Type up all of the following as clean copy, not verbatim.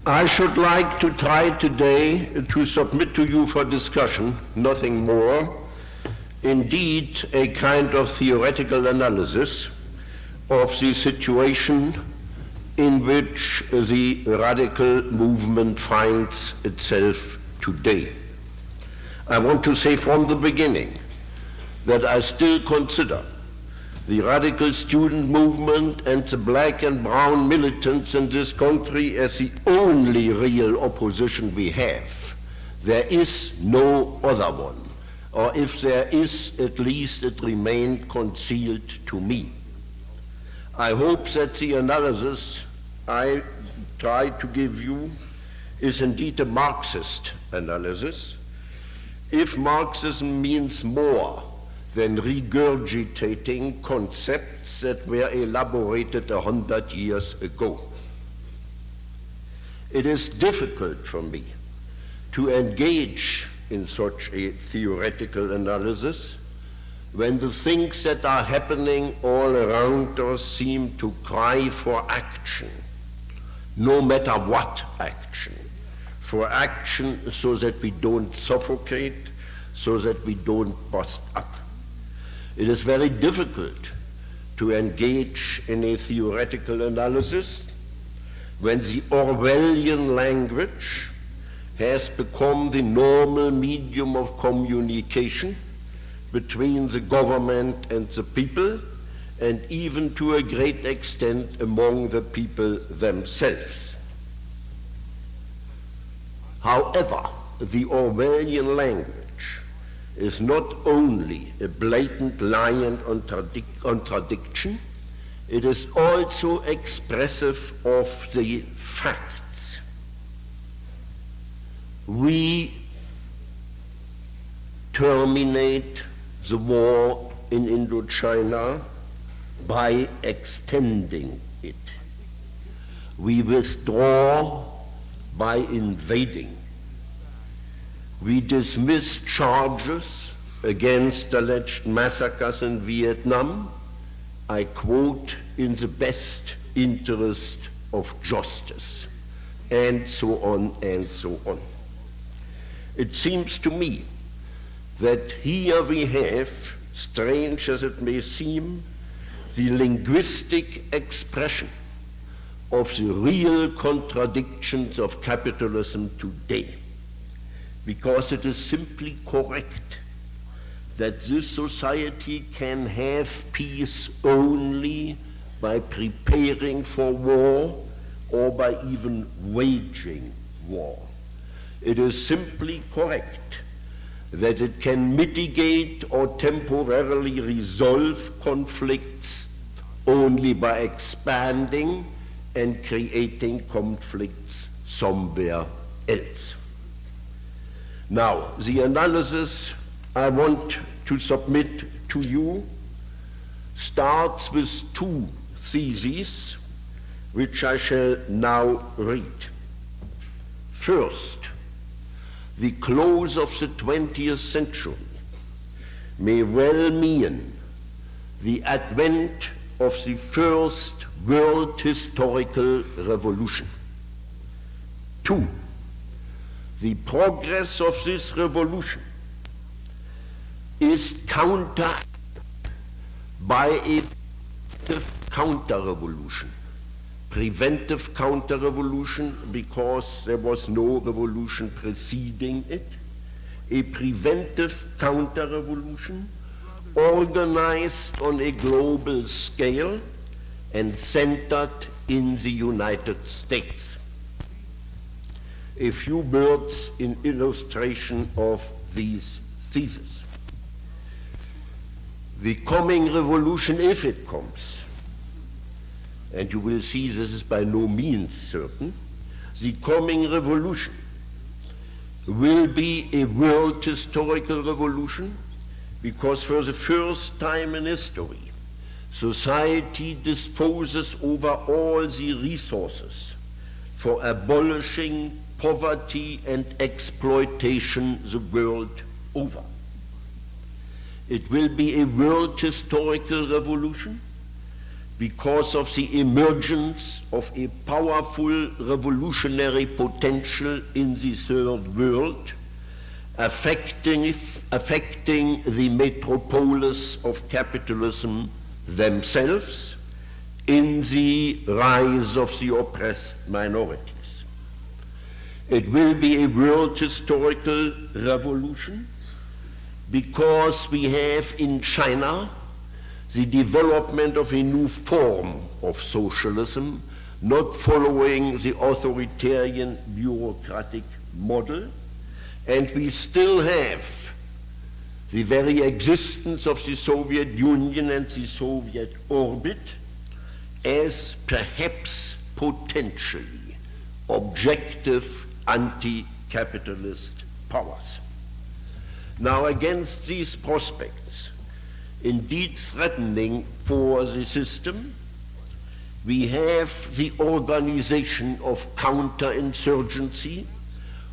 I should like to try today to submit to you for discussion, nothing more, indeed a kind of theoretical analysis of the situation in which the radical movement finds itself today. I want to say from the beginning that I still consider the radical student movement and the black and brown militants in this country as the only real opposition we have. There is no other one, or if there is, at least it remained concealed to me. I hope that the analysis I try to give you is indeed a Marxist analysis, if Marxism means more than regurgitating concepts that were elaborated 100 years ago. It is difficult for me to engage in such a theoretical analysis when the things that are happening all around us seem to cry for action, no matter what action, for action so that we don't suffocate, so that we don't bust up. It is very difficult to engage in a theoretical analysis when the Orwellian language has become the normal medium of communication between the government and the people, and even to a great extent among the people themselves. However, the Orwellian language is not only a blatant lie and contradiction, it is also expressive of the facts. We terminate the war in Indochina by extending it. We withdraw by invading. We dismiss charges against alleged massacres in Vietnam, I quote, in the best interest of justice, and so on and so on. It seems to me that here we have, strange as it may seem, the linguistic expression of the real contradictions of capitalism today, because it is simply correct that this society can have peace only by preparing for war or by even waging war. It is simply correct that it can mitigate or temporarily resolve conflicts only by expanding and creating conflicts somewhere else. Now, the analysis I want to submit to you starts with two theses, which I shall now read. First, the close of the 20th century may well mean the advent of the first world historical revolution. Two, the progress of this revolution is countered by a counter-revolution. Preventive counter-revolution because there was no revolution preceding it. A preventive counter-revolution organized on a global scale and centered in the United States. A few words in illustration of these theses. The coming revolution, if it comes, and you will see this is by no means certain, the coming revolution will be a world historical revolution because for the first time in history, society disposes over all the resources for abolishing poverty and exploitation the world over. It will be a world historical revolution because of the emergence of a powerful revolutionary potential in the third world, affecting the metropolis of capitalism themselves in the rise of the oppressed minorities. It will be a world historical revolution because we have in China the development of a new form of socialism, not following the authoritarian bureaucratic model, and we still have the very existence of the Soviet Union and the Soviet orbit as perhaps potentially objective anti-capitalist powers. Now, against these prospects, indeed threatening for the system, we have the organization of counterinsurgency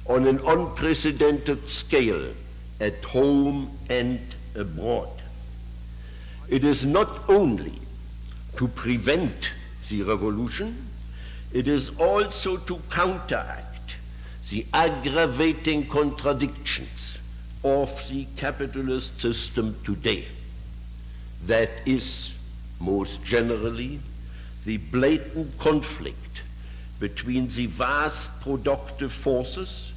on an unprecedented scale at home and abroad. It is not only to prevent the revolution, it is also to counteract the aggravating contradictions of the capitalist system today. That is, most generally, the blatant conflict between the vast productive forces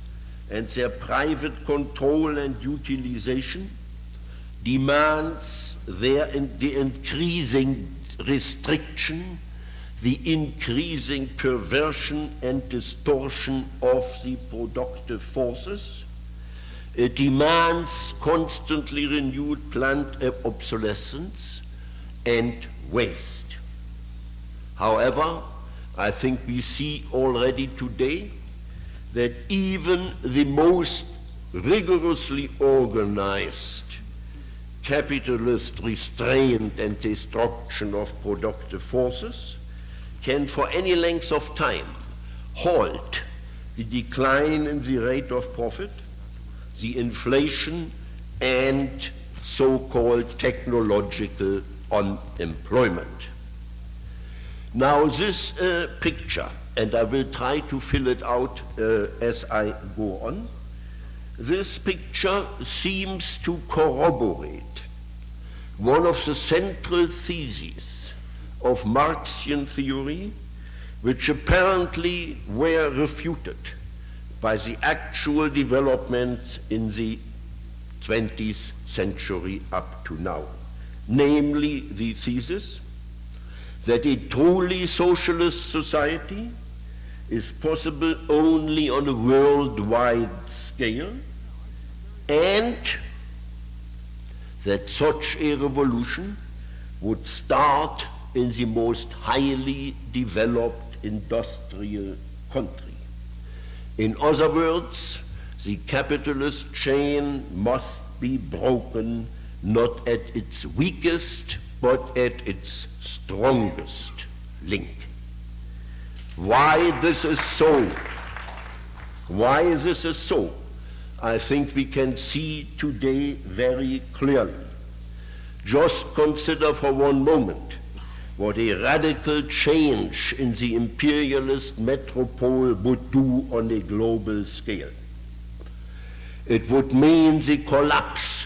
and their private control and utilization demands the increasing restriction, the increasing perversion and distortion of the productive forces. It demands constantly renewed plant obsolescence and waste. However, I think we see already today that even the most rigorously organized capitalist restraint and destruction of productive forces can for any length of time halt the decline in the rate of profit, the inflation, and so-called technological unemployment. Now this picture, and I will try to fill it out as I go on, this picture seems to corroborate one of the central theses of Marxian theory, which apparently were refuted by the actual developments in the 20th century up to now, namely the thesis that a truly socialist society is possible only on a worldwide scale, and that such a revolution would start in the most highly developed industrial country. In other words, the capitalist chain must be broken not at its weakest, but at its strongest link. Why this is so? Why this is so? I think we can see today very clearly. Just consider for one moment what a radical change in the imperialist metropole would do on a global scale. It would mean the collapse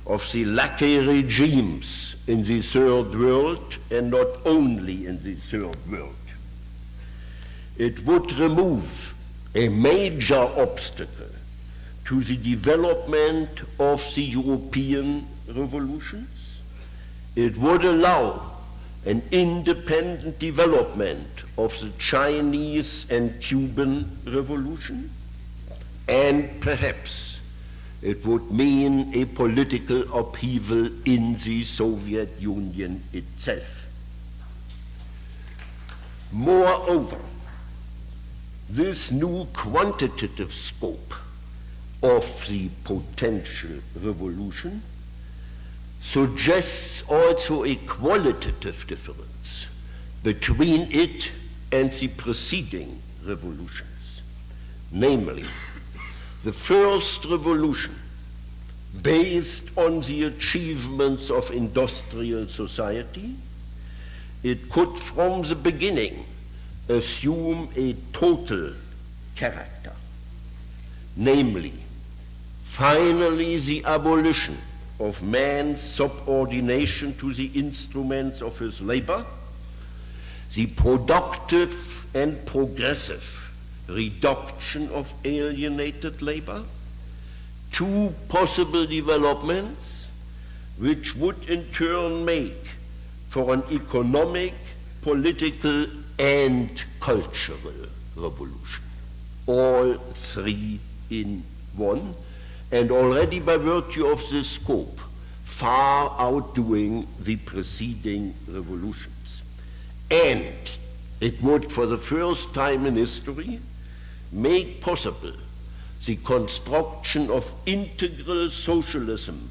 of the lackey regimes in the third world, and not only in the third world. It would remove a major obstacle to the development of the European revolutions. It would allow an independent development of the Chinese and Cuban revolution, and perhaps it would mean a political upheaval in the Soviet Union itself. Moreover, this new quantitative scope of the potential revolution suggests also a qualitative difference between it and the preceding revolutions. Namely, the first revolution, based on the achievements of industrial society, it could from the beginning assume a total character, namely, finally the abolition of man's subordination to the instruments of his labor, the productive and progressive reduction of alienated labor, two possible developments which would in turn make for an economic, political, and cultural revolution. All three in one, and already by virtue of this scope, far outdoing the preceding revolutions. And it would, for the first time in history, make possible the construction of integral socialism,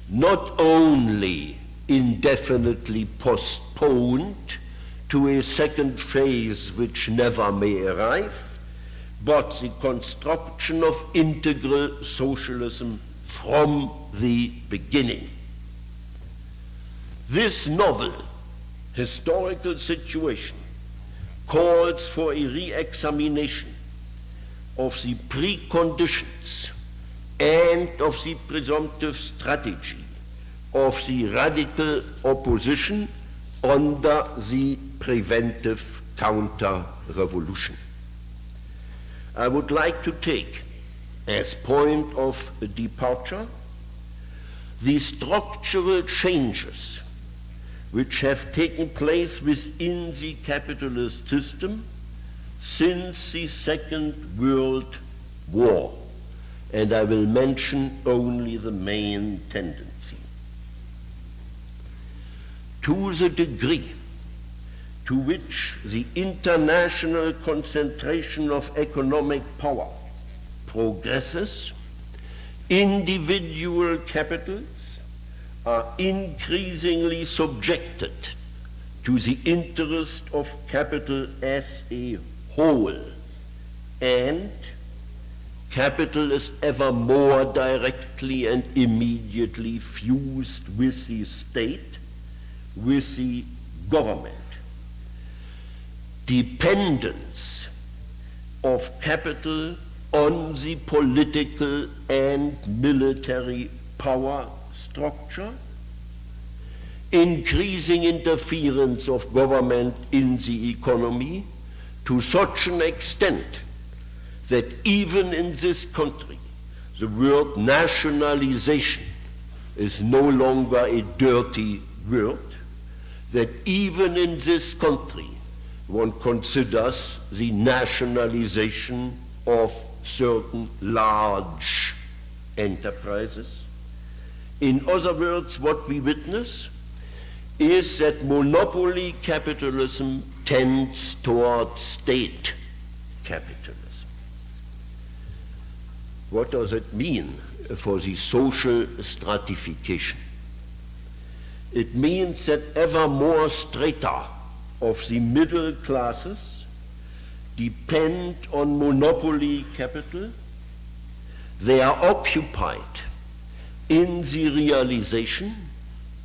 not only indefinitely postponed to a second phase which never may arrive, but the construction of integral socialism from the beginning. This novel historical situation calls for a re-examination of the preconditions and of the presumptive strategy of the radical opposition under the preventive counter-revolution. I would like to take as point of departure the structural changes which have taken place within the capitalist system since the Second World War, and I will mention only the main tendency. To the degree to which the international concentration of economic power progresses, individual capitals are increasingly subjected to the interest of capital as a whole, and capital is ever more directly and immediately fused with the state, with the government. Dependence of capital on the political and military power structure, increasing interference of government in the economy to such an extent that even in this country the word nationalization is no longer a dirty word, that even in this country one considers the nationalization of certain large enterprises. In other words, what we witness is that monopoly capitalism tends toward state capitalism. What does it mean for the social stratification? It means that ever more strata of the middle classes depend on monopoly capital. They are occupied in the realization,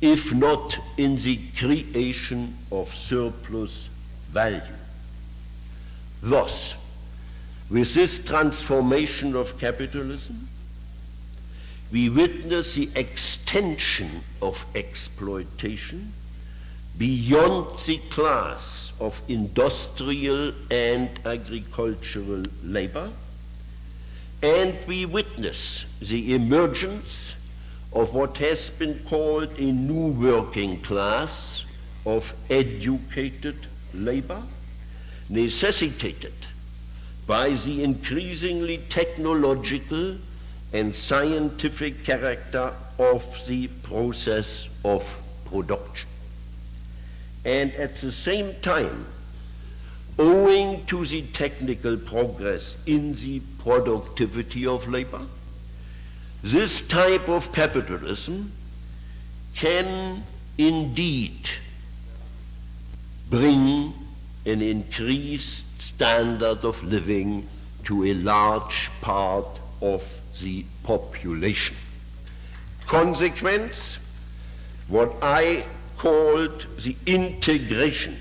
if not in the creation of surplus value. Thus, with this transformation of capitalism, we witness the extension of exploitation beyond the class of industrial and agricultural labor, and we witness the emergence of what has been called a new working class of educated labor, necessitated by the increasingly technological and scientific character of the process of production. And at the same time, owing to the technical progress in the productivity of labor, this type of capitalism can indeed bring an increased standard of living to a large part of the population. Consequence, what I called the integration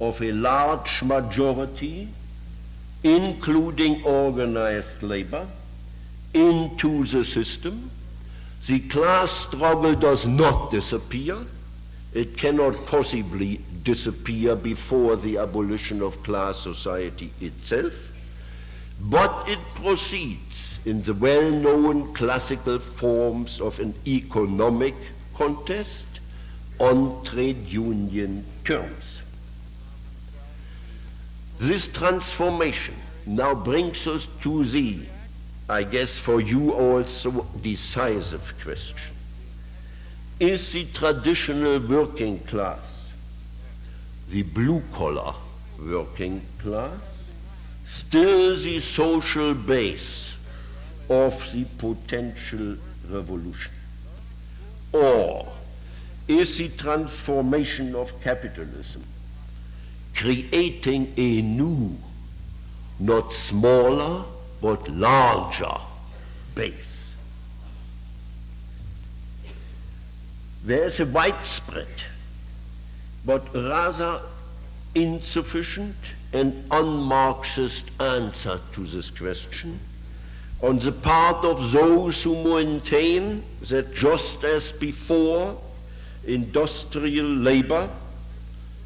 of a large majority, including organized labor, into the system. The class struggle does not disappear. It cannot possibly disappear before the abolition of class society itself, but it proceeds in the well-known classical forms of an economic contest on trade union terms. This transformation now brings us to the, I guess for you also, decisive question. Is the traditional working class, the blue-collar working class, still the social base of the potential revolution? Or is the transformation of capitalism creating a new, not smaller, but larger base? There is a widespread, but rather insufficient and un-Marxist answer to this question on the part of those who maintain that just as before, industrial labor,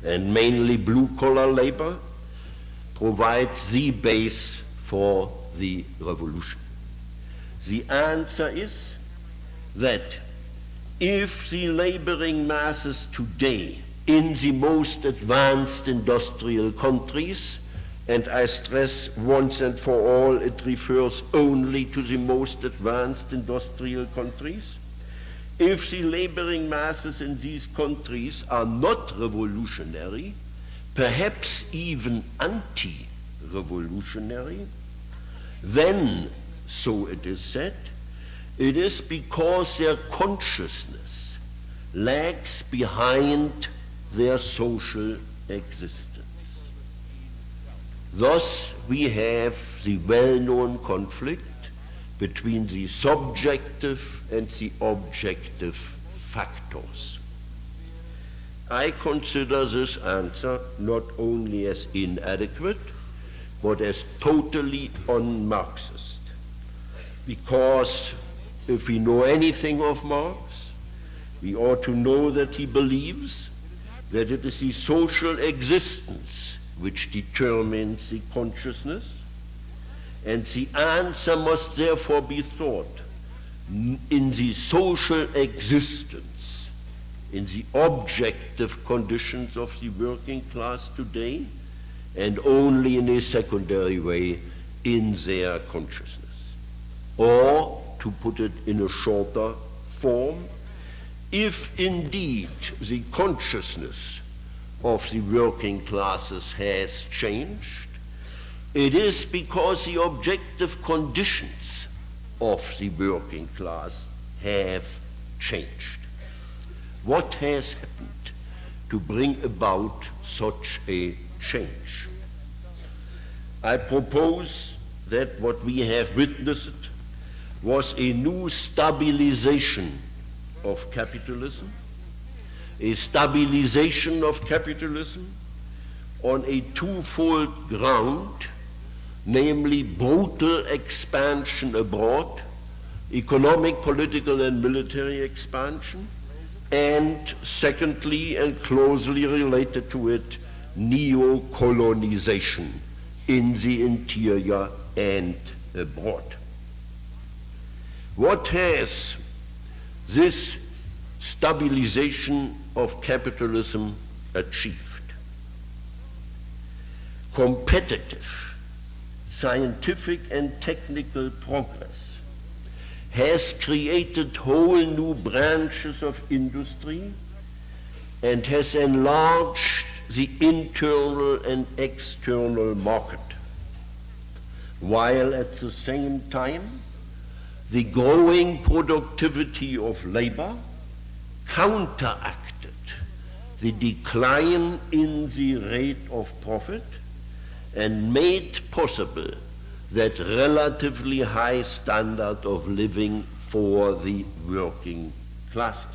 and mainly blue-collar labor, provides the base for the revolution. The answer is that if the laboring masses today in the most advanced industrial countries, and I stress once and for all, it refers only to the most advanced industrial countries, if the laboring masses in these countries are not revolutionary, perhaps even anti-revolutionary, then, so it is said, it is because their consciousness lags behind their social existence. Thus, we have the well-known conflict between the subjective and the objective factors. I consider this answer not only as inadequate, but as totally un-Marxist. Because if we know anything of Marx, we ought to know that he believes that it is the social existence which determines the consciousness, and the answer must therefore be thought in the social existence, in the objective conditions of the working class today, and only in a secondary way in their consciousness. Or, to put it in a shorter form, if indeed the consciousness of the working classes has changed, it is because the objective conditions of the working class have changed. What has happened to bring about such a change? I propose that what we have witnessed was a new stabilization of capitalism, a stabilization of capitalism on a twofold ground, namely brutal expansion abroad, economic, political, and military expansion, and secondly, and closely related to it, neo-colonization in the interior and abroad. What has this stabilization of capitalism achieved? Competitive, scientific and technical progress has created whole new branches of industry and has enlarged the internal and external market, while at the same time the growing productivity of labor counteracted the decline in the rate of profit and made possible that relatively high standard of living for the working classes.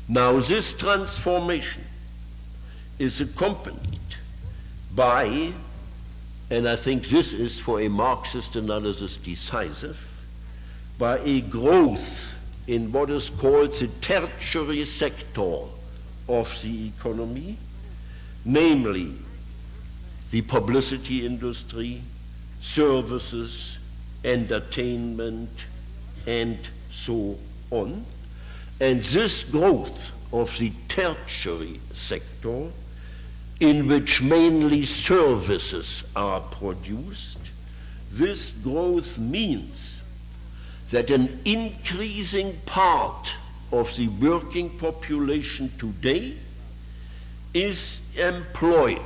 Now this transformation is accompanied by, and I think this is for a Marxist analysis decisive, by a growth in what is called the tertiary sector of the economy, namely the publicity industry, services, entertainment, and so on. And this growth of the tertiary sector, in which mainly services are produced, this growth means that an increasing part of the working population today is employed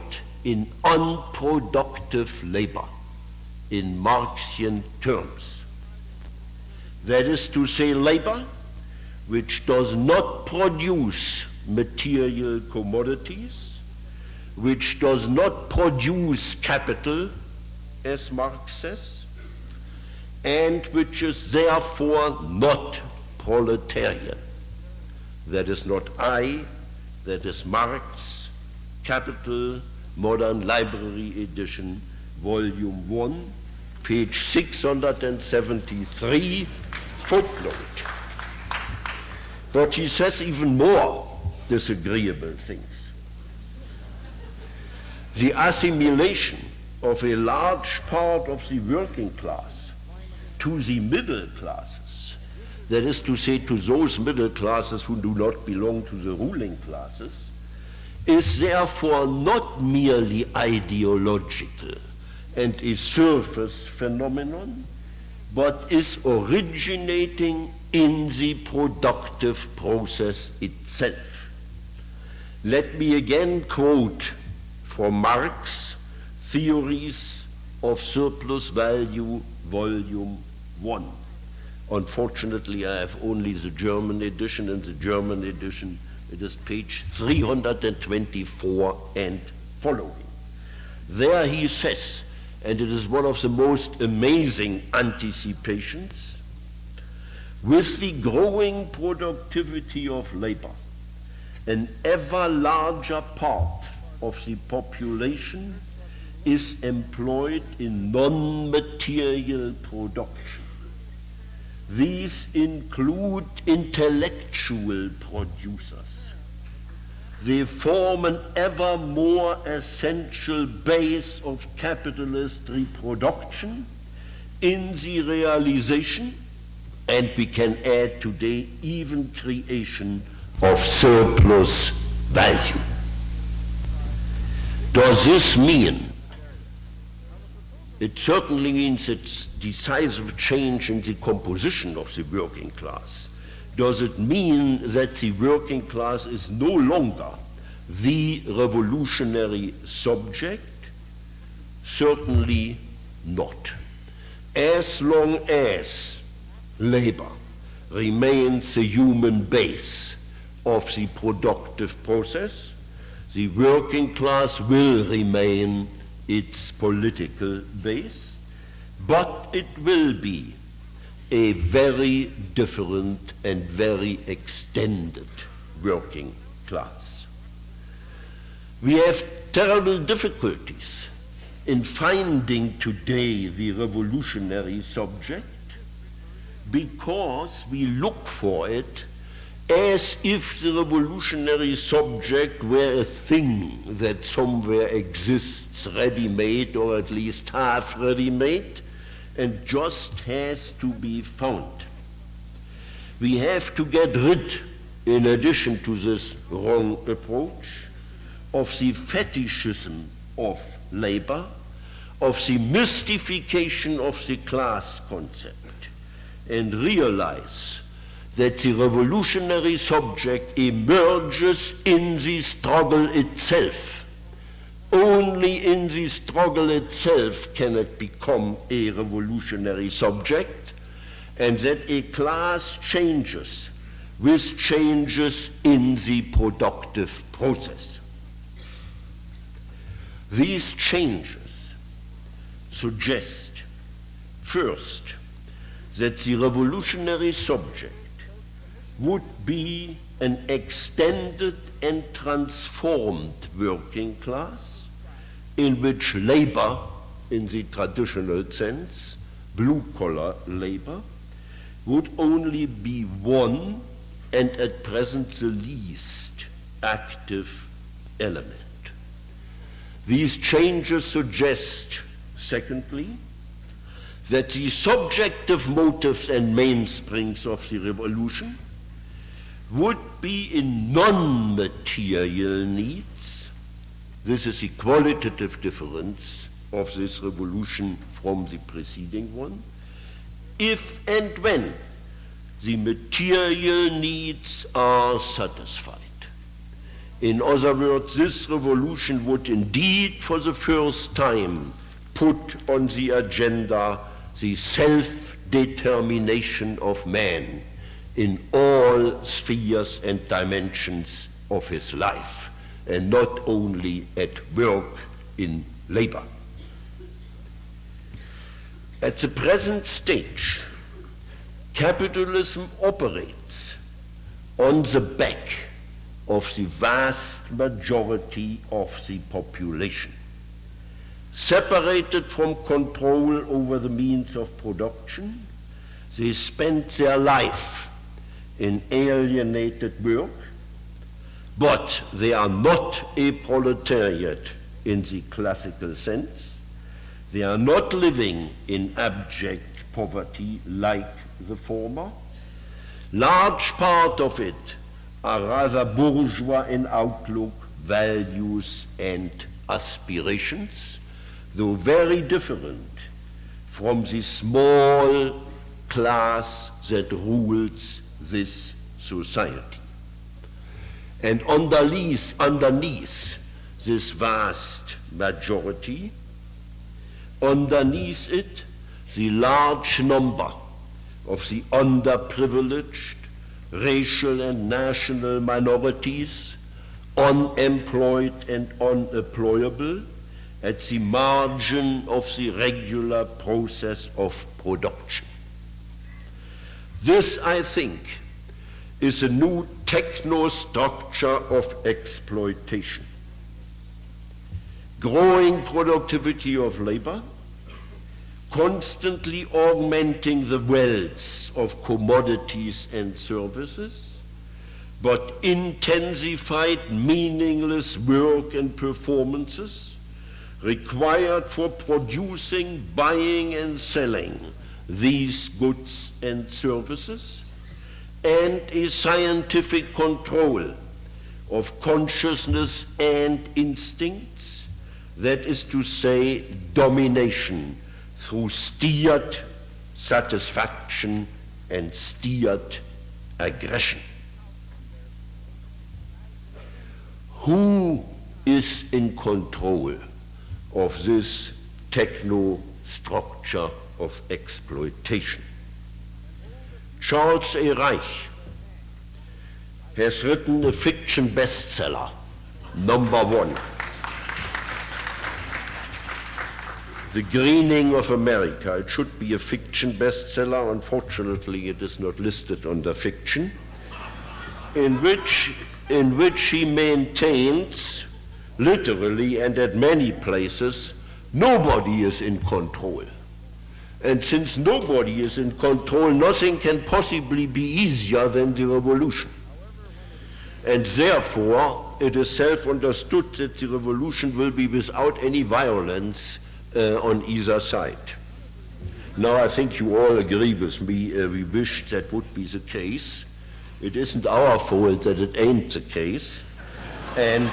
in unproductive labor, in Marxian terms. That is to say, labor which does not produce material commodities, which does not produce capital, as Marx says, and which is therefore not proletarian. That is not I, that is Marx, Capital, Modern Library Edition, Volume 1, page 673, footnote. But he says even more disagreeable things. The assimilation of a large part of the working class to the middle classes, that is to say, to those middle classes who do not belong to the ruling classes, is therefore not merely ideological and a surface phenomenon, but is originating in the productive process itself. Let me again quote from Marx, Theories of Surplus Value, Volume 1. Unfortunately, I have only the German edition. In the German edition, it is page 324 and following. There he says, and it is one of the most amazing anticipations, with the growing productivity of labor, an ever larger part of the population is employed in non-material production. These include intellectual producers. They form an ever more essential base of capitalist reproduction in the realization, and we can add today even creation of surplus value. Does this mean? It certainly means it's decisive change in the composition of the working class. Does it mean that the working class is no longer the revolutionary subject? Certainly not. As long as labor remains the human base of the productive process, the working class will remain its political base, but it will be a very different and very extended working class. We have terrible difficulties in finding today the revolutionary subject because we look for it as if the revolutionary subject were a thing that somewhere exists ready-made, or at least half ready-made, and just has to be found. We have to get rid, in addition to this wrong approach, of the fetishism of labor, of the mystification of the class concept, and realize that the revolutionary subject emerges in the struggle itself. Only in the struggle itself can it become a revolutionary subject, and that a class changes with changes in the productive process. These changes suggest, first, that the revolutionary subject would be an extended and transformed working class in which labor, in the traditional sense, blue-collar labor, would only be one and at present the least active element. These changes suggest, secondly, that the subjective motives and mainsprings of the revolution would be in non-material needs. This is the qualitative difference of this revolution from the preceding one, if and when the material needs are satisfied. In other words, this revolution would indeed for the first time put on the agenda the self-determination of man in all spheres and dimensions of his life, and not only at work in labor. At the present stage, capitalism operates on the back of the vast majority of the population, separated from control over the means of production. They spend their life in alienated work, but they are not a proletariat in the classical sense. They are not living in abject poverty like the former. Large part of it are rather bourgeois in outlook, values, and aspirations, though very different from the small class that rules this society. And underneath this vast majority, underneath it, the large number of the underprivileged, racial and national minorities, unemployed and unemployable, at the margin of the regular process of production. This, I think, is a new techno-structure of exploitation. Growing productivity of labor, constantly augmenting the wealth of commodities and services, but intensified meaningless work and performances required for producing, buying, and selling these goods and services, and a scientific control of consciousness and instincts, that is to say, domination through steered satisfaction and steered aggression. Who is in control of this techno-structure of exploitation? Charles A. Reich has written a fiction bestseller, #1, The Greening of America. It should be a fiction bestseller. Unfortunately, it is not listed under fiction, in which he maintains, literally and at many places, nobody is in control. And since nobody is in control, nothing can possibly be easier than the revolution. And therefore, it is self-understood that the revolution will be without any violence on either side. Now, I think you all agree with me. We wish that would be the case. It isn't our fault that it ain't the case. And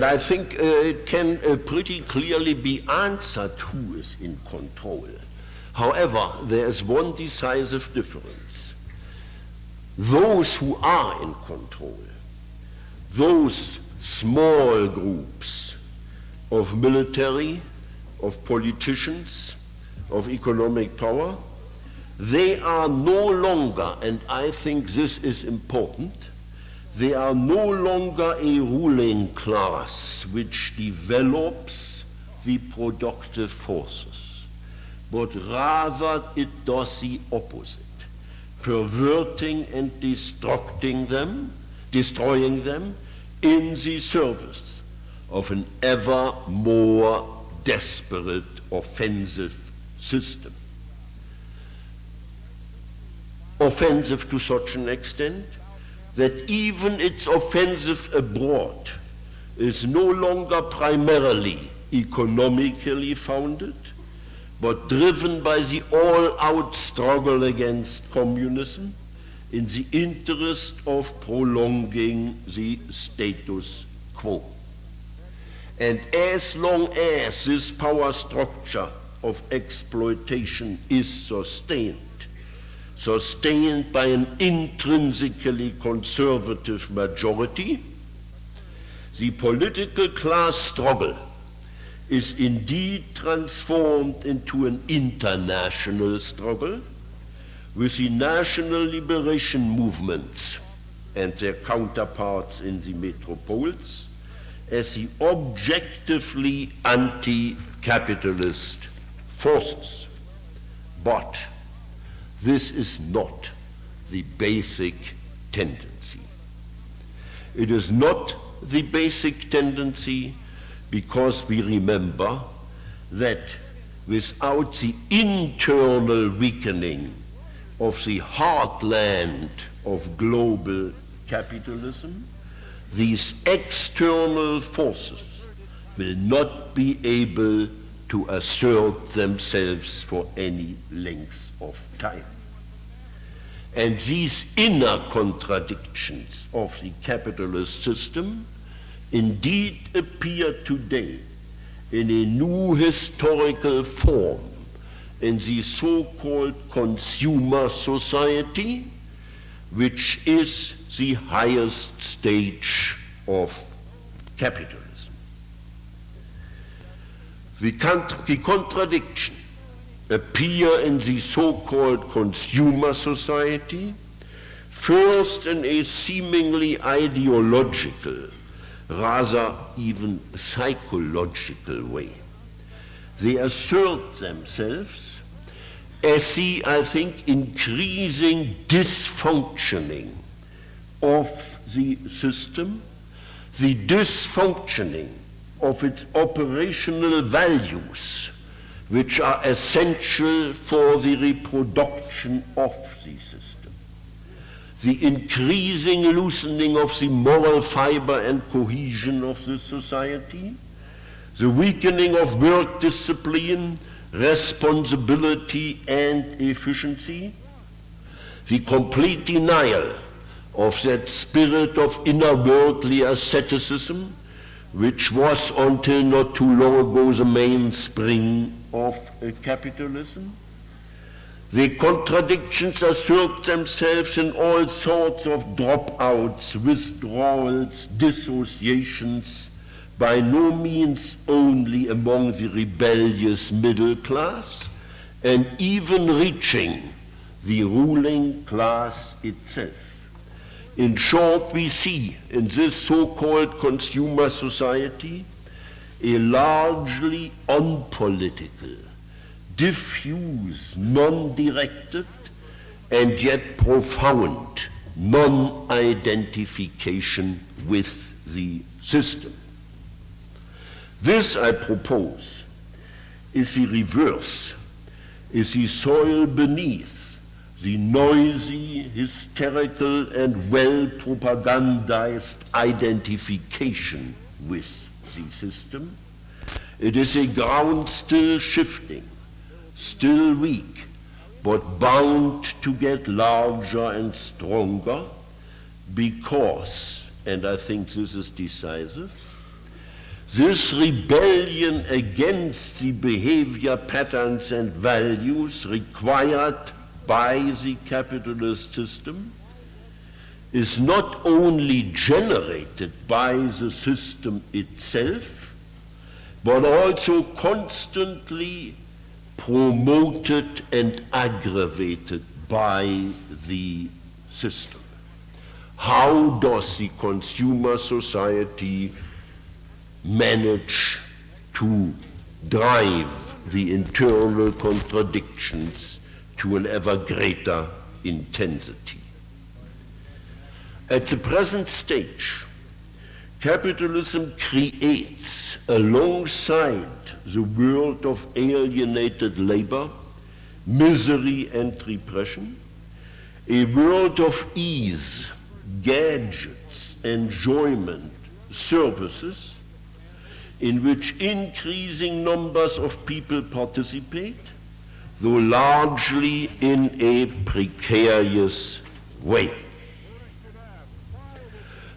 I think it can pretty clearly be answered who is in control. However, there is one decisive difference. Those who are in control, those small groups of military, of politicians, of economic power, they are no longer, and I think this is important, they are no longer a ruling class which develops the productive forces. but rather it does the opposite, perverting and destroying them in the service of an ever more desperate offensive system. Offensive to such an extent that even its offensive abroad is no longer primarily economically founded, but driven by the all-out struggle against communism in the interest of prolonging the status quo. And as long as this power structure of exploitation is sustained by an intrinsically conservative majority, the political class struggle is indeed transformed into an international struggle with the national liberation movements and their counterparts in the metropoles as the objectively anti-capitalist forces. But this is not the basic tendency. It is not the basic tendency because we remember that without the internal weakening of the heartland of global capitalism, these external forces will not be able to assert themselves for any length of time. And these inner contradictions of the capitalist system indeed appear today in a new historical form in the so-called consumer society, which is the highest stage of capitalism. The contradiction appear in the so-called consumer society, first in a seemingly ideological, rather even psychological way. They assert themselves as the, I think, increasing dysfunctioning of the system, the dysfunctioning of its operational values, which are essential for the reproduction of the system, the increasing loosening of the moral fiber and cohesion of the society, the weakening of work discipline, responsibility, and efficiency, the complete denial of that spirit of inner worldly asceticism, which was until not too long ago the mainspring of capitalism. The contradictions assert themselves in all sorts of dropouts, withdrawals, dissociations, by no means only among the rebellious middle class, and even reaching the ruling class itself. In short, we see in this so-called consumer society a largely unpolitical, diffuse, non-directed, and yet profound non-identification with the system. This, I propose, is the reverse, is the soil beneath the noisy, hysterical, and well-propagandized identification with the system. It is a ground still shifting, still weak, but bound to get larger and stronger because, and I think this is decisive, this rebellion against the behavior patterns and values required by the capitalist system is not only generated by the system itself, but also constantly promoted and aggravated by the system. How does the consumer society manage to drive the internal contradictions to an ever greater intensity. At the present stage, capitalism creates, alongside the world of alienated labor, misery and repression, a world of ease, gadgets, enjoyment, services, in which increasing numbers of people participate, though largely in a precarious way.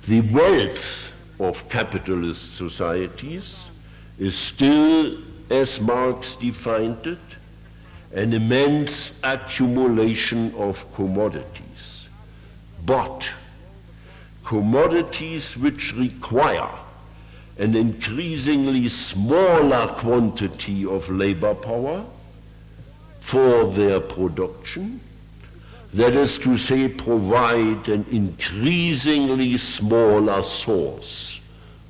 The wealth of capitalist societies is still, as Marx defined it, an immense accumulation of commodities, but commodities which require an increasingly smaller quantity of labor power for their production, that is to say, provide an increasingly smaller source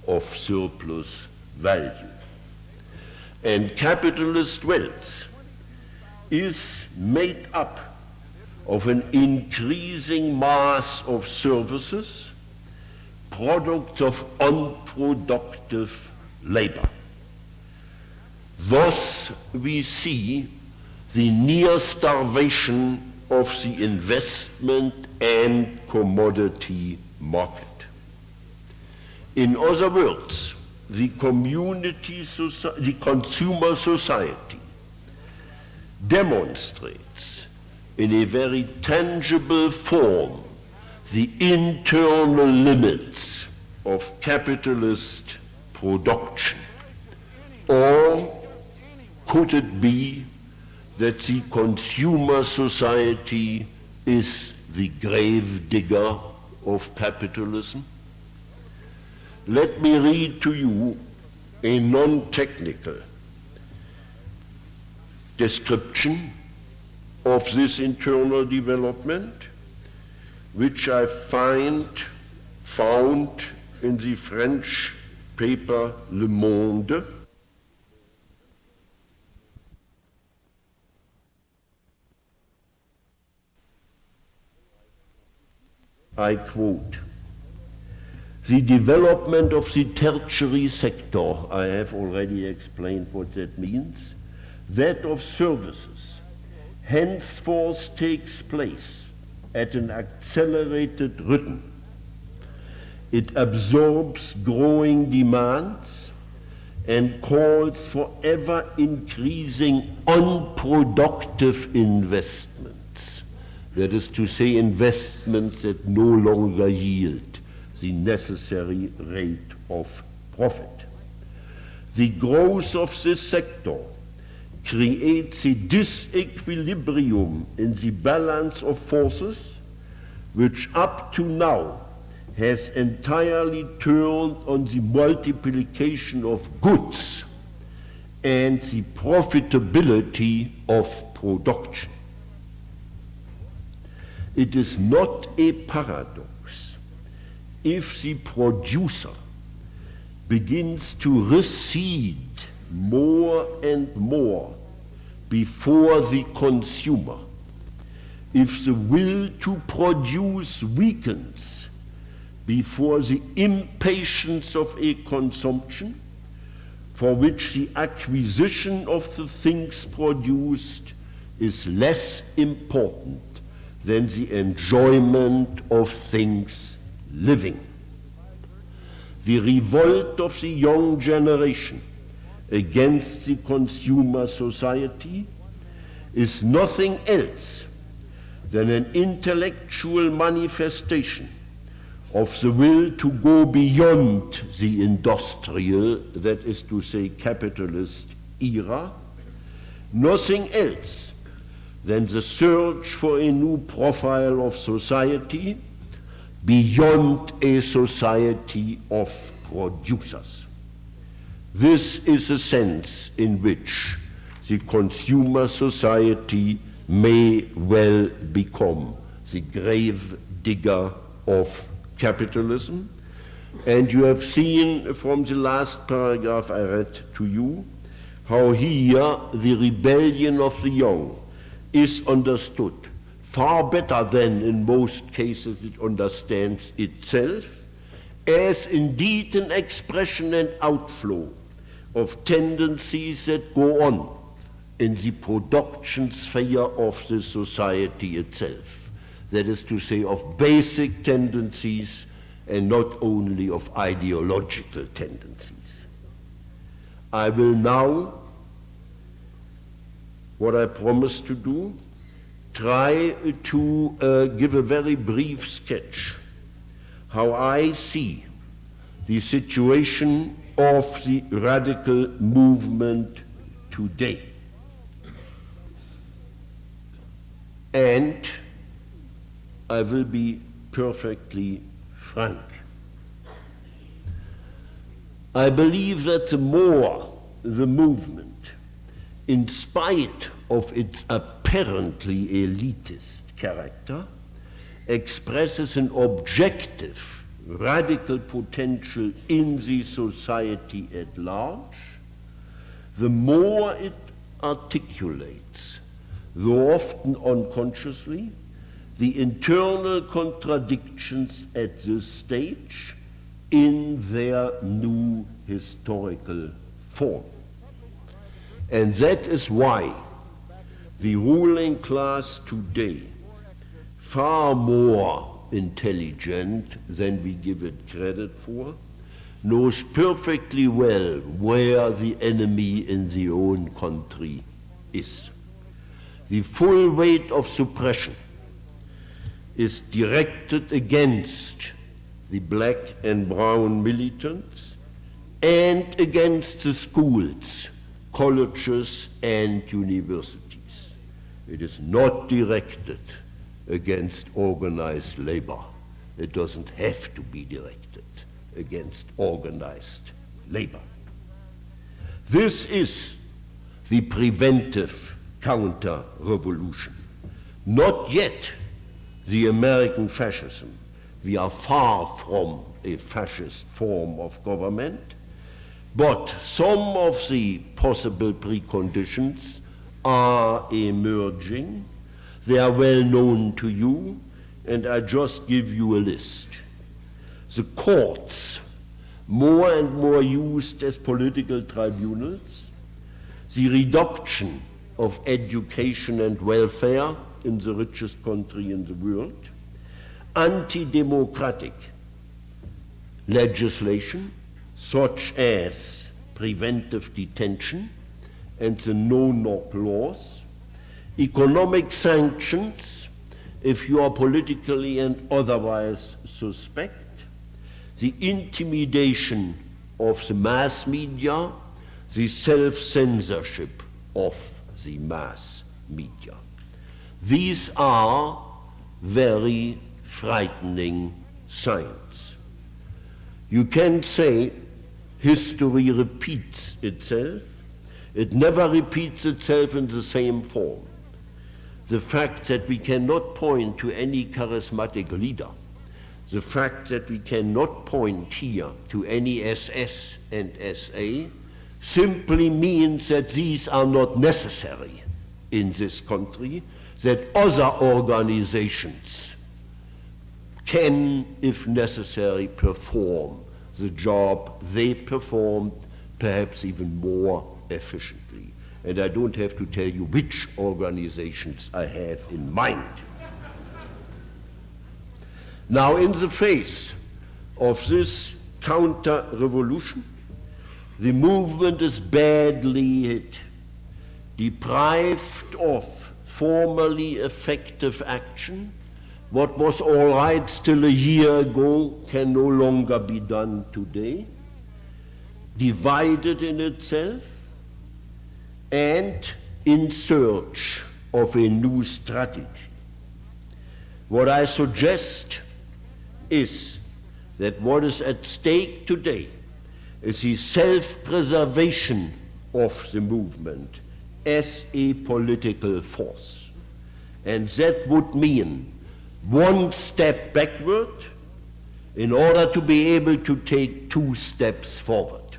of surplus value. And capitalist wealth is made up of an increasing mass of services, products of unproductive labor. Thus, we see the near starvation of the investment and commodity market. In other words, the consumer society demonstrates in a very tangible form the internal limits of capitalist production. Or could it be that the consumer society is the grave digger of capitalism? Let me read to you a non-technical description of this internal development, which I found in the French paper Le Monde. I quote, "The development of the tertiary sector," I have already explained what that means, "that of services, henceforth takes place at an accelerated rhythm. It absorbs growing demands and calls for ever increasing unproductive investments. That is to say, investments that no longer yield the necessary rate of profit. The growth of this sector creates a disequilibrium in the balance of forces, which up to now has entirely turned on the multiplication of goods and the profitability of production. It is not a paradox if the producer begins to recede more and more before the consumer, if the will to produce weakens before the impatience of a consumption for which the acquisition of the things produced is less important than the enjoyment of things living. The revolt of the young generation against the consumer society is nothing else than an intellectual manifestation of the will to go beyond the industrial, that is to say, capitalist era, nothing else than the search for a new profile of society beyond a society of producers. This is the sense in which the consumer society may well become the grave digger of capitalism. And you have seen from the last paragraph I read to you how here the rebellion of the young is understood far better than in most cases it understands itself, as indeed an expression and outflow of tendencies that go on in the production sphere of the society itself. That is to say, of basic tendencies and not only of ideological tendencies. I will now, what I promised to do, try to give a very brief sketch how I see the situation of the radical movement today. And I will be perfectly frank. I believe that the more the movement, in spite of its apparently elitist character, expresses an objective radical potential in the society at large, the more it articulates, though often unconsciously, the internal contradictions at this stage in their new historical form. And that is why the ruling class today, far more intelligent than we give it credit for, knows perfectly well where the enemy in their own country is. The full weight of suppression is directed against the black and brown militants and against the schools, colleges, and universities. It is not directed against organized labor. It doesn't have to be directed against organized labor. This is the preventive counter-revolution. Not yet the American fascism. We are far from a fascist form of government, but some of the possible preconditions are emerging. They are well known to you, and I just give you a list. The courts, more and more used as political tribunals, the reduction of education and welfare in the richest country in the world, anti-democratic legislation such as preventive detention and the no-knock laws, economic sanctions if you are politically and otherwise suspect, the intimidation of the mass media, the self-censorship of the mass media. These are very frightening signs. You can say history repeats itself. It never repeats itself in the same form. The fact that we cannot point to any charismatic leader, the fact that we cannot point here to any SS and SA, simply means that these are not necessary in this country, that other organizations can, if necessary, perform the job they performed, perhaps even more efficiently. And I don't have to tell you which organizations I have in mind. Now, in the face of this counter-revolution, the movement is badly hit, deprived of formally effective action. What was all right still a year ago can no longer be done today, divided in itself, and in search of a new strategy. What I suggest is that what is at stake today is the self-preservation of the movement as a political force. And that would mean one step backward in order to be able to take 2 steps forward.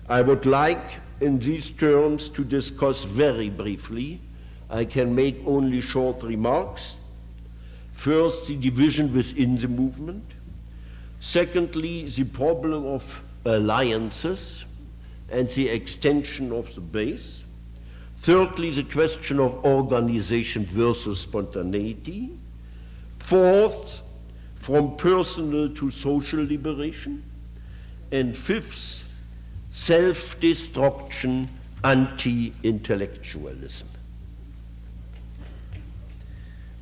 I would like in these terms to discuss very briefly. I can make only short remarks. First, the division within the movement. Secondly, the problem of alliances and the extension of the base. Thirdly, the question of organization versus spontaneity. Fourth, from personal to social liberation. And fifth, self-destruction, anti-intellectualism.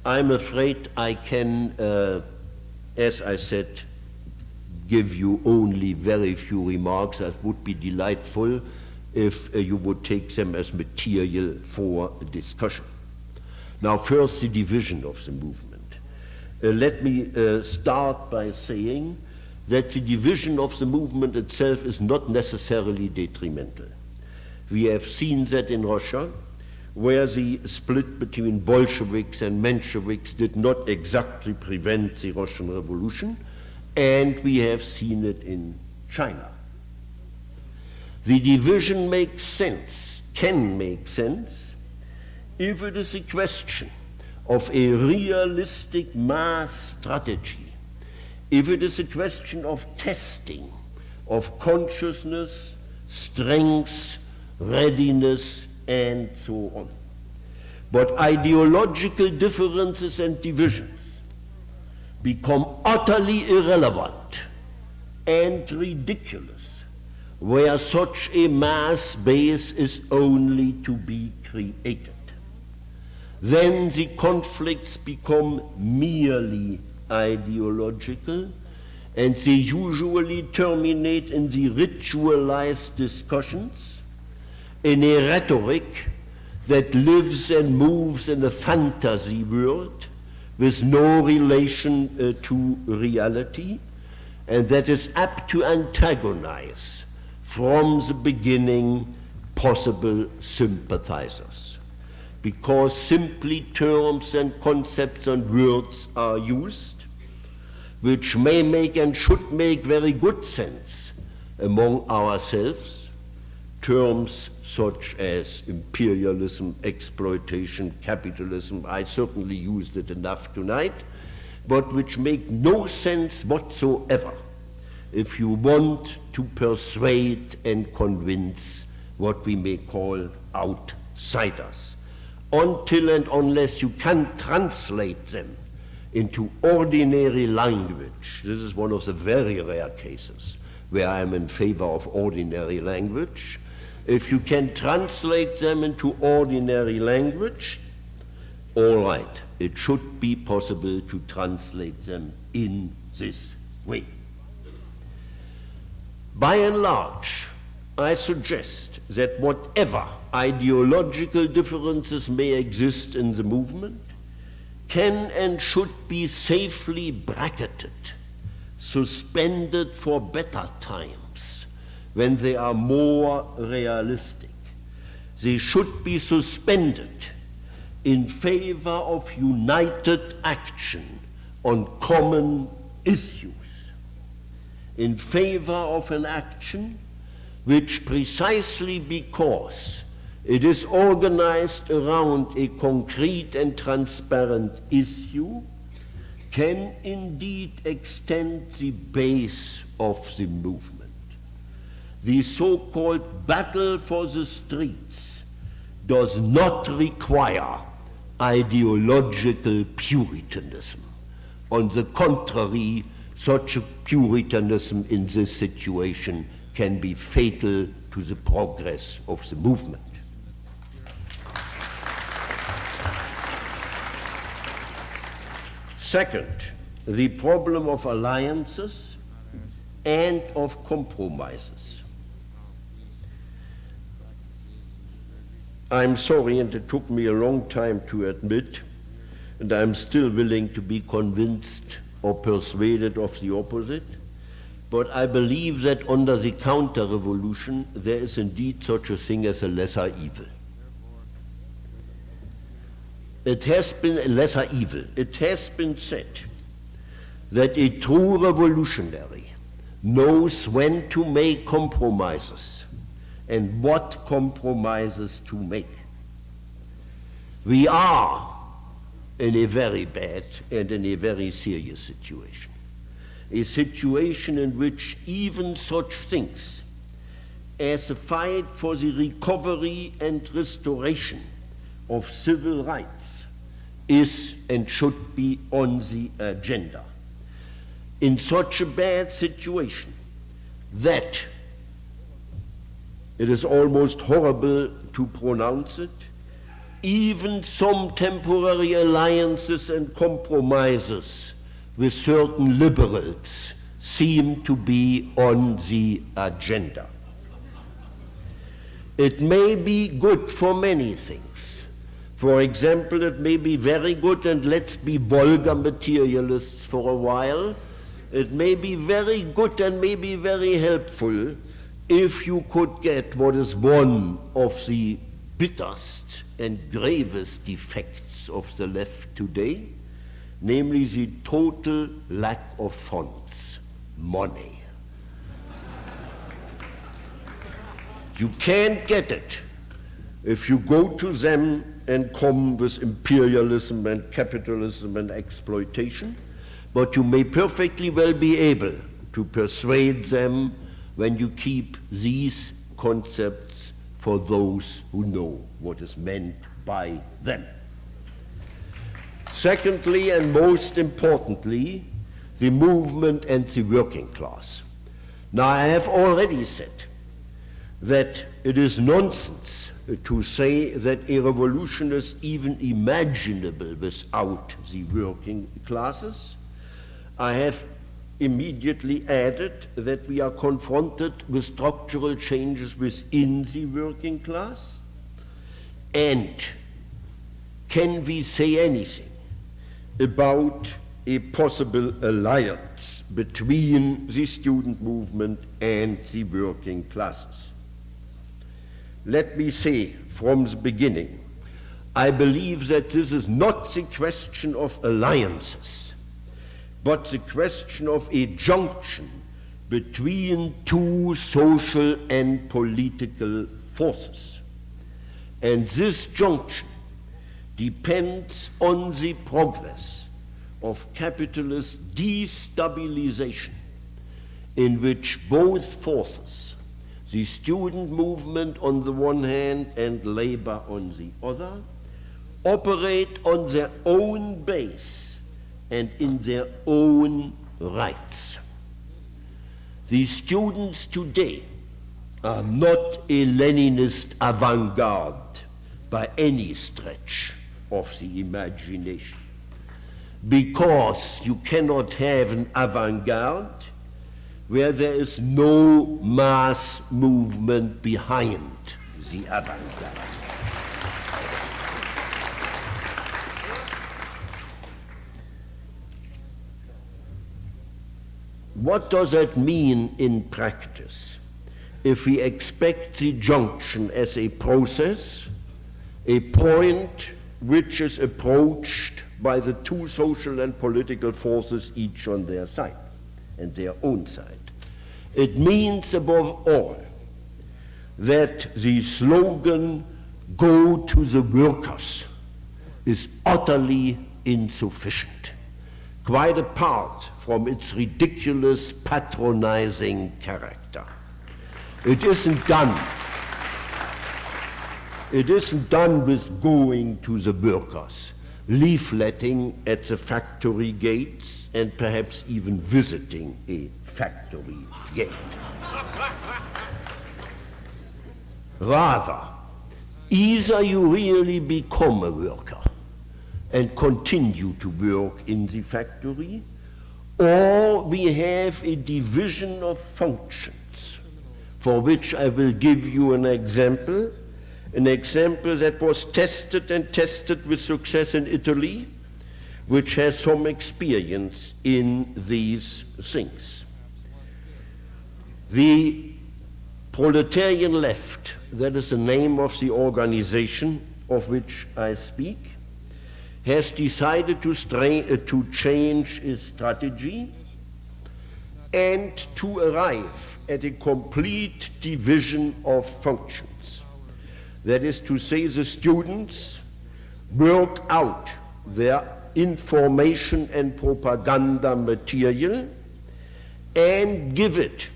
I'm afraid I can, as I said, give you only very few remarks. That would be delightful if you would take them as material for discussion. Now, first, the division of the movement. Let me start by saying that the division of the movement itself is not necessarily detrimental. We have seen that in Russia, where the split between Bolsheviks and Mensheviks did not exactly prevent the Russian Revolution, and we have seen it in China. The division makes sense, can make sense, if it is a question of a realistic mass strategy, if it is a question of testing of consciousness, strength, readiness, and so on. But ideological differences and divisions become utterly irrelevant and ridiculous where such a mass base is only to be created. Then the conflicts become merely ideological, and they usually terminate in the ritualized discussions, in a rhetoric that lives and moves in a fantasy world with no relation to reality, and that is apt to antagonize from the beginning possible sympathizers, because simply terms and concepts and words are used which may make and should make very good sense among ourselves. Terms such as imperialism, exploitation, capitalism, I certainly used it enough tonight, but which make no sense whatsoever if you want to persuade and convince what we may call outsiders, until and unless you can translate them into ordinary language. This is one of the very rare cases where I am in favor of ordinary language. If you can translate them into ordinary language, all right, it should be possible to translate them in this way. By and large, I suggest that whatever ideological differences may exist in the movement can and should be safely bracketed, suspended for better times, when they are more realistic. They should be suspended in favor of united action on common issues, in favor of an action which, precisely because it is organized around a concrete and transparent issue, can indeed extend the base of the movement. The so-called battle for the streets does not require ideological Puritanism. On the contrary, such a Puritanism in this situation can be fatal to the progress of the movement. Second, the problem of alliances and of compromises. I'm sorry, and it took me a long time to admit, and I'm still willing to be convinced or persuaded of the opposite, but I believe that under the counter-revolution there is indeed such a thing as a lesser evil. It has been a lesser evil. It has been said that a true revolutionary knows when to make compromises and what compromises to make. We are in a very bad and in a very serious situation. A situation in which even such things as a fight for the recovery and restoration of civil rights is and should be on the agenda. In such a bad situation that it is almost horrible to pronounce it, even some temporary alliances and compromises with certain liberals seem to be on the agenda. It may be good for many things. For example, it may be very good, and let's be vulgar materialists for a while, it may be very good and may be very helpful if you could get what is one of the bitterest and gravest defects of the left today, namely the total lack of funds, money. You can't get it if you go to them and come with imperialism and capitalism and exploitation, but you may perfectly well be able to persuade them when you keep these concepts for those who know what is meant by them. Secondly, and most importantly, the movement and the working class. Now, I have already said that it is nonsense to say that a revolution is even imaginable without the working classes. I have immediately added that we are confronted with structural changes within the working class. And can we say anything about a possible alliance between the student movement and the working classes? Let me say from the beginning, I believe that this is not the question of alliances, but the question of a junction between two social and political forces. And this junction depends on the progress of capitalist destabilization, in which both forces, the student movement on the one hand and labor on the other, operate on their own base and in their own rights. The students today are not a Leninist avant-garde by any stretch of the imagination, because you cannot have an avant-garde where there is no mass movement behind the avant-garde. What does that mean in practice? If we expect the junction as a process, a point which is approached by the two social and political forces, each on their side and their own side, it means above all that the slogan, "Go to the workers," is utterly insufficient, quite apart from its ridiculous patronizing character. It isn't done. It isn't done with going to the workers, leafletting at the factory gates, and perhaps even visiting a factory gate. Rather, either you really become a worker and continue to work in the factory, or we have a division of functions, for which I will give you an example that was tested with success in Italy, which has some experience in these things. The proletarian left, that is the name of the organization of which I speak, has decided to change its strategy and to arrive at a complete division of functions. That is to say, the students work out their information and propaganda material and give it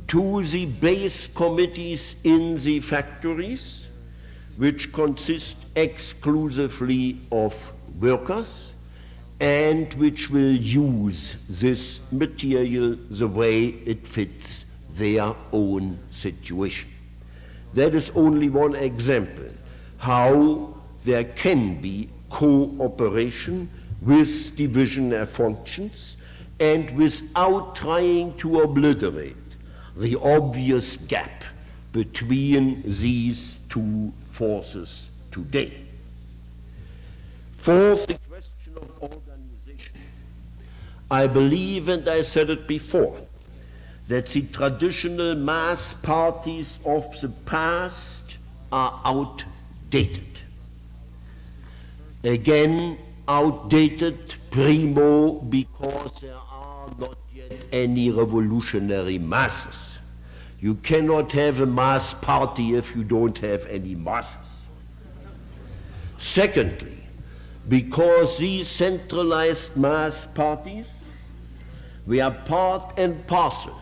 to the base committees in the factories, which consist exclusively of workers and which will use this material the way it fits their own situation. That is only one example how there can be cooperation with division of functions and without trying to obliterate the obvious gap between these two forces today. Fourth, the question of organization. I believe, and I said it before, that the traditional mass parties of the past are outdated. Again, outdated, primo, because there are not yet any revolutionary masses. You cannot have a mass party if you don't have any masses. Secondly, because these centralized mass parties were part and parcel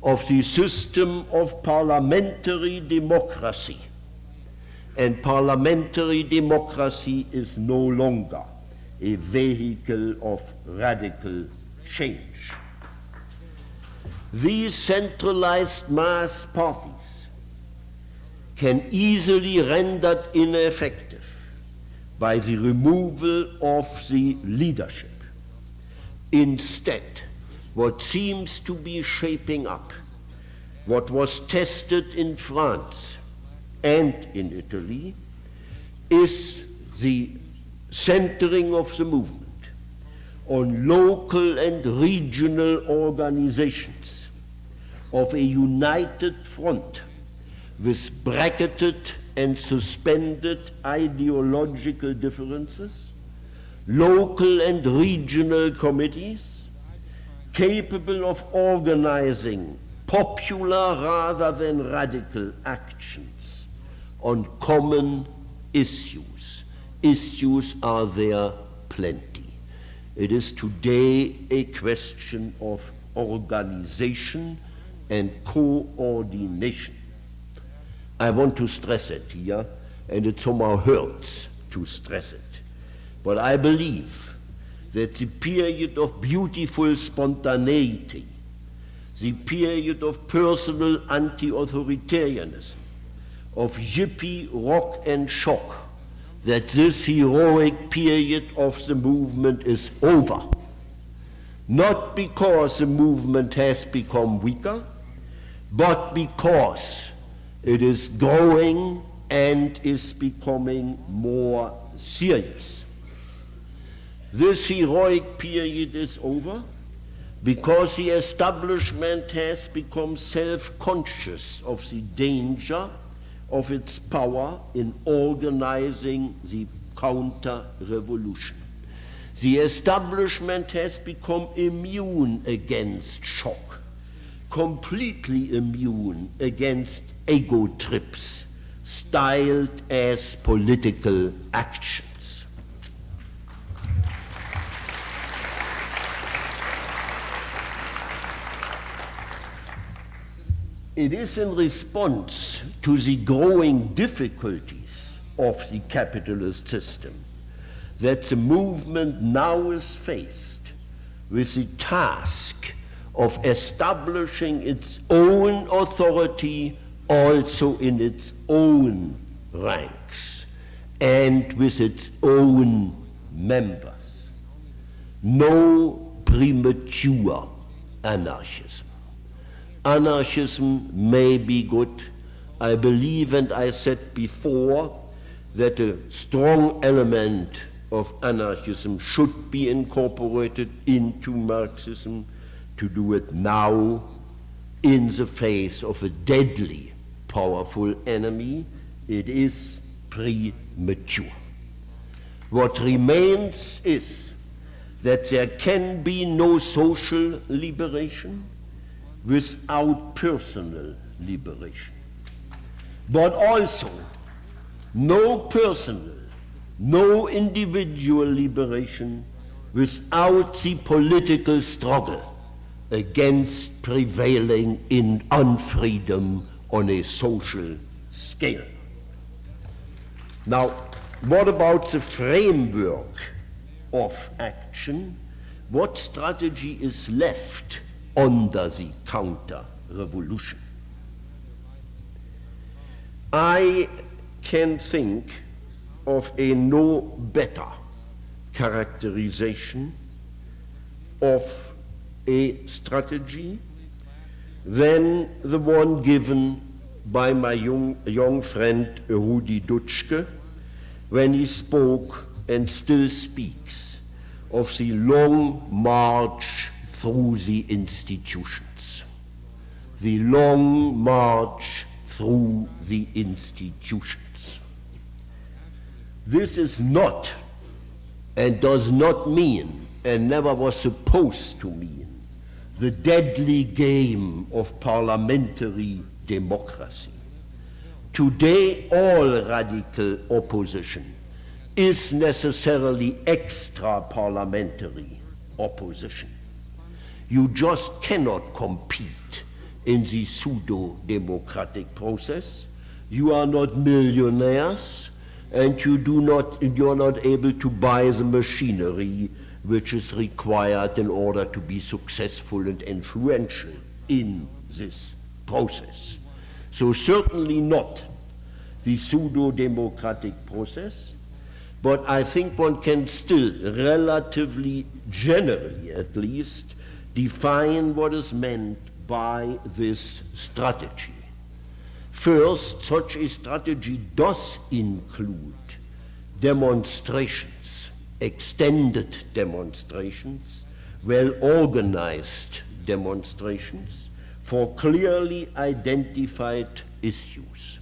of the system of parliamentary democracy. And parliamentary democracy is no longer a vehicle of radical change. These centralized mass parties can easily rendered ineffective by the removal of the leadership. Instead, what seems to be shaping up, what was tested in France and in Italy, is the centering of the movement on local and regional organizations of a united front with bracketed and suspended ideological differences, local and regional committees capable of organizing popular rather than radical actions on common issues. Issues are there plenty. It is today a question of organization and coordination. I want to stress it here, and it somehow hurts to stress it. But I believe that the period of beautiful spontaneity, the period of personal anti-authoritarianism, of yippee, rock and shock, that this heroic period of the movement is over. Not because the movement has become weaker, but because it is growing and is becoming more serious. This heroic period is over because the establishment has become self-conscious of the danger of its power in organizing the counter-revolution. The establishment has become immune against shock, completely immune against ego trips, styled as political actions. It is in response to the growing difficulties of the capitalist system that the movement now is faced with the task of establishing its own authority also in its own ranks and with its own members. No premature anarchism. Anarchism may be good. I believe, and I said before, that a strong element of anarchism should be incorporated into Marxism. To do it now in the face of a deadly, powerful enemy, it is premature. What remains is that there can be no social liberation without personal liberation, but also no personal, no individual liberation without the political struggle against prevailing in unfreedom on a social scale. Now, what about the framework of action? What strategy is left under the counter-revolution? I can think of a no better characterization of a strategy than the one given by my young friend Rudi Dutschke when he spoke and still speaks of the long march through the institutions. The long march through the institutions. This is not and does not mean and never was supposed to mean the deadly game of parliamentary democracy. Today, all radical opposition is necessarily extra-parliamentary opposition. You just cannot compete in the pseudo-democratic process. You are not millionaires, and you are not able to buy the machinery which is required in order to be successful and influential in this process. So certainly not the pseudo-democratic process, but I think one can still, relatively generally at least, define what is meant by this strategy. First, such a strategy does include demonstrations, extended demonstrations, well-organized demonstrations for clearly identified issues.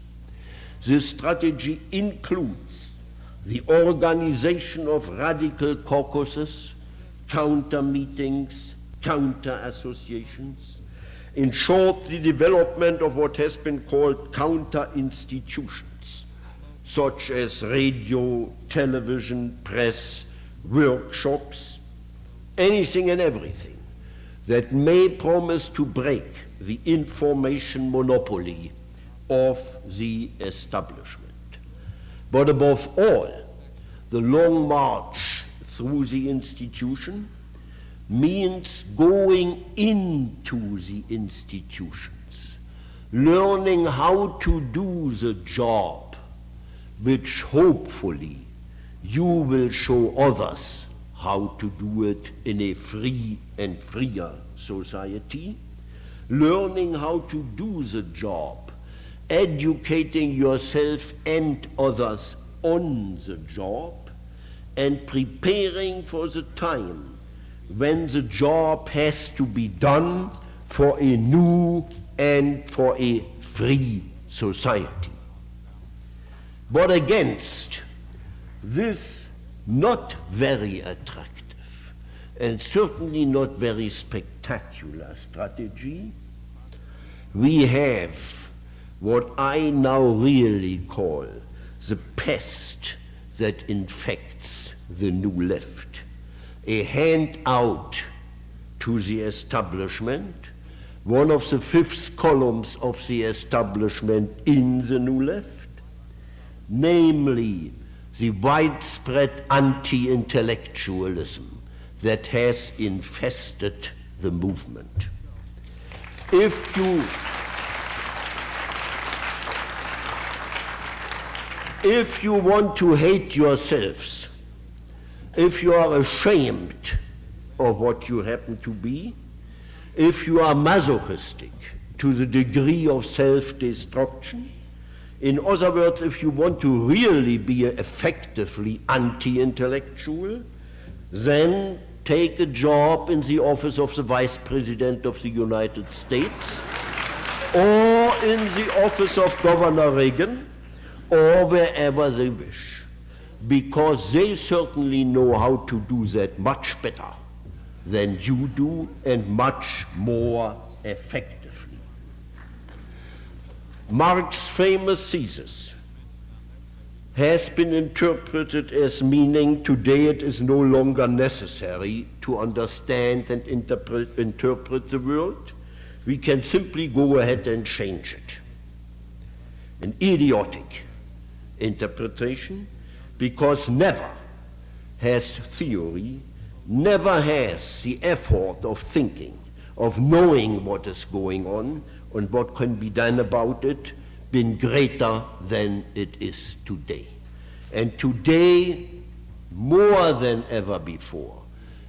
This strategy includes the organization of radical caucuses, counter-meetings, counter-associations, in short, the development of what has been called counter-institutions, such as radio, television, press, workshops, anything and everything that may promise to break the information monopoly of the establishment. But above all, the long march through the institution means going into the institutions, learning how to do the job, which hopefully you will show others how to do it in a free and freer society, learning how to do the job, educating yourself and others on the job, and preparing for the time when the job has to be done for a new and for a free society. But against this not very attractive and certainly not very spectacular strategy, we have what I now really call the pest that infects the new left. A handout to the establishment, one of the fifth columns of the establishment in the new left, namely the widespread anti-intellectualism that has infested the movement. If you want to hate yourselves, if you are ashamed of what you happen to be, if you are masochistic to the degree of self-destruction, in other words, if you want to really be effectively anti-intellectual, then take a job in the office of the Vice President of the United States, or in the office of Governor Reagan, or wherever they wish. because they certainly know how to do that much better than you do and much more effectively. Marx's famous thesis has been interpreted as meaning today it is no longer necessary to understand and interpret the world. We can simply go ahead and change it. An idiotic interpretation, because never has theory, never has the effort of thinking, of knowing what is going on and what can be done about it, been greater than it is today. And today, more than ever before,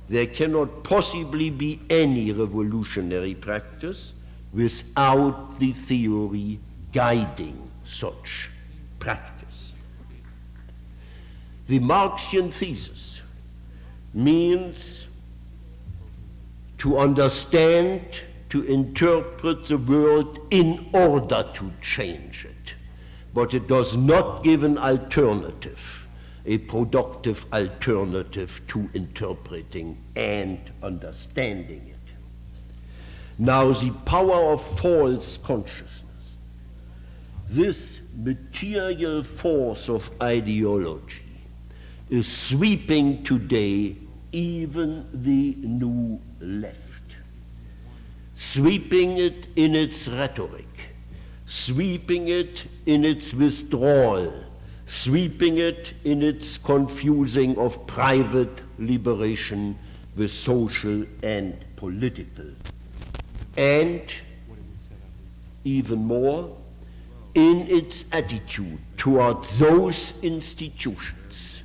there cannot possibly be any revolutionary practice without the theory guiding such practice. The Marxian thesis means to understand, to interpret the world in order to change it. But it does not give an alternative, a productive alternative to interpreting and understanding it. Now, the power of false consciousness, this material force of ideology, is sweeping today even the new left. Sweeping it in its rhetoric, sweeping it in its withdrawal, sweeping it in its confusing of private liberation with social and political. And even more, in its attitude towards those institutions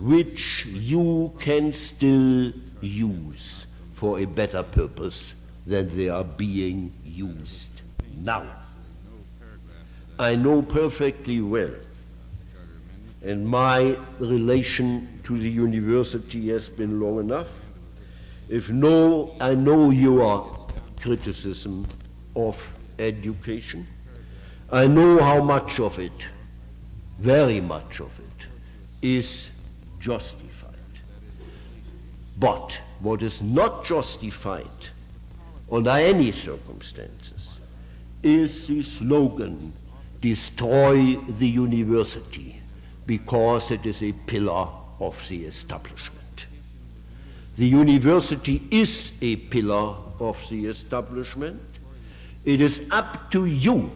which you can still use for a better purpose than they are being used now. I know perfectly well, and my relation to the university has been long enough. I know your criticism of education. I know how much of it, very much of it, is justified. But what is not justified under any circumstances is the slogan, destroy the university, because it is a pillar of the establishment. The university is a pillar of the establishment. It is up to you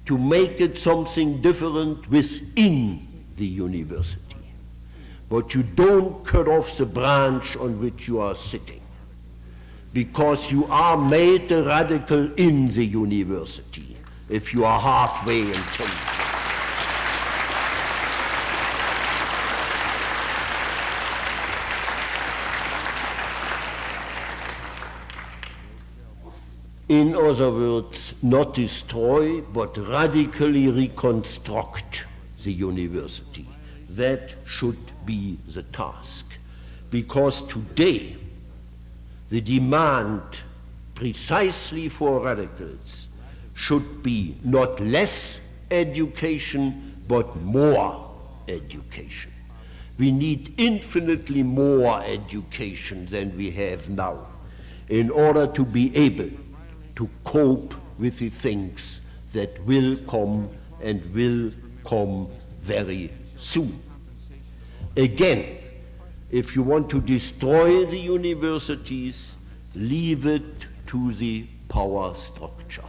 to make it something different within the university. But you don't cut off the branch on which you are sitting, because you are made a radical in the university if you are halfway intended. In other words, not destroy, but radically reconstruct the university. That should be the task. Because today, the demand precisely for radicals should be not less education, but more education. We need infinitely more education than we have now in order to be able to cope with the things that will come and will come very soon. Again, if you want to destroy the universities, leave it to the power structure.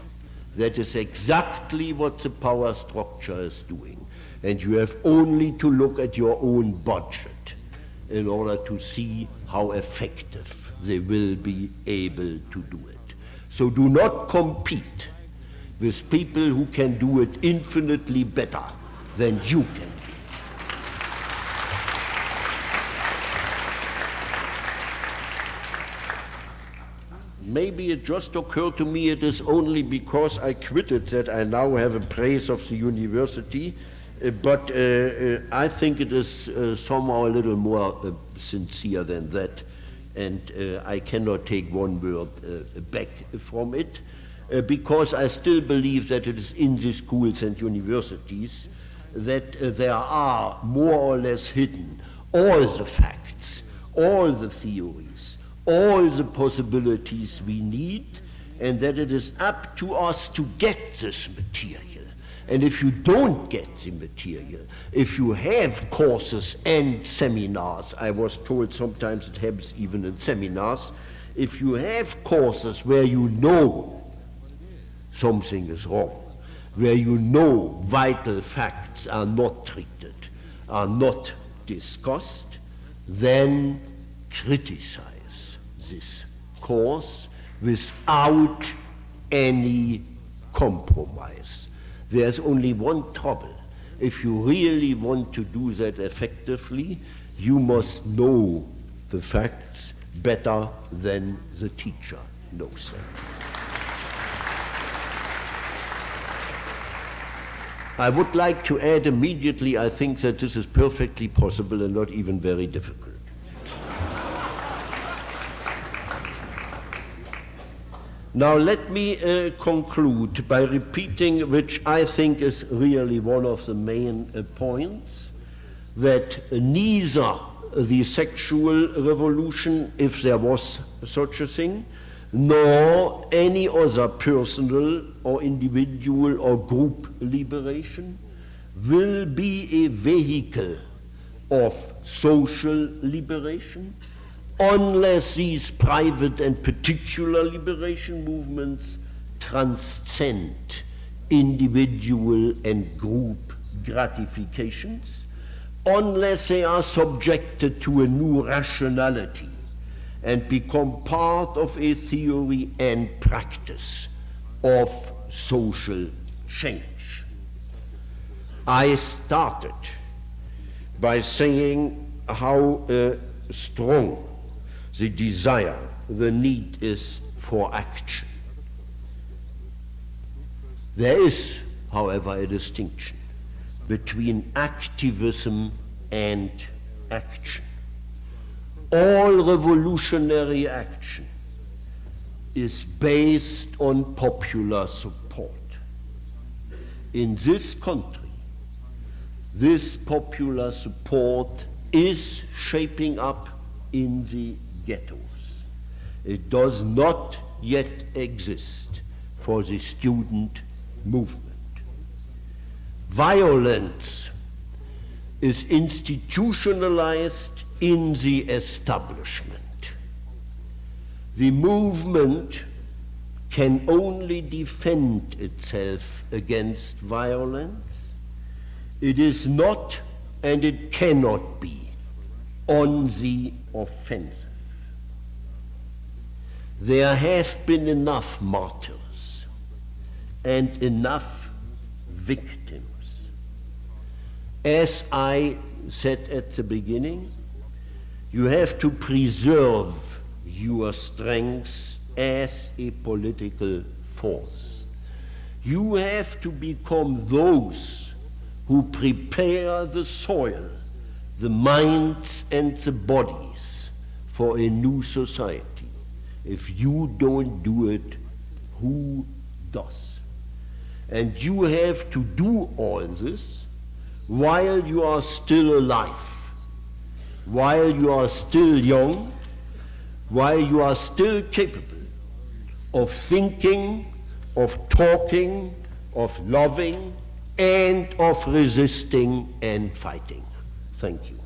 That is exactly what the power structure is doing. And you have only to look at your own budget in order to see how effective they will be able to do it. So do not compete with people who can do it infinitely better than you can. Maybe it just occurred to me it is only because I quit it that I now have a praise of the university, but I think it is somehow a little more sincere than that, and I cannot take one word back from it, because I still believe that it is in the schools and universities that there are more or less hidden all the facts, all the theories, all the possibilities we need, and that it is up to us to get this material. And if you don't get the material, if you have courses and seminars, I was told sometimes it happens even in seminars, if you have courses where you know something is wrong, where you know vital facts are not treated, are not discussed, then criticize this course without any compromise. There's only one trouble. If you really want to do that effectively, you must know the facts better than the teacher knows them. I would like to add immediately, I think that this is perfectly possible and not even very difficult. Now let me conclude by repeating, which I think is really one of the main points, that neither the sexual revolution, if there was such a thing, nor any other personal or individual or group liberation will be a vehicle of social liberation unless these private and particular liberation movements transcend individual and group gratifications, unless they are subjected to a new rationality and become part of a theory and practice of social change. I started by saying how strong the desire, the need is for action. There is, however, a distinction between activism and action. All revolutionary action is based on popular support. In this country, this popular support is shaping up in the ghettos. It does not yet exist for the student movement. Violence is institutionalized in the establishment. The movement can only defend itself against violence. It is not and it cannot be on the offensive. There have been enough martyrs and enough victims. As I said at the beginning, you have to preserve your strength as a political force. You have to become those who prepare the soil, the minds and the bodies for a new society. If you don't do it, who does? And you have to do all this while you are still alive, while you are still young, while you are still capable of thinking, of talking, of loving, and of resisting and fighting. Thank you.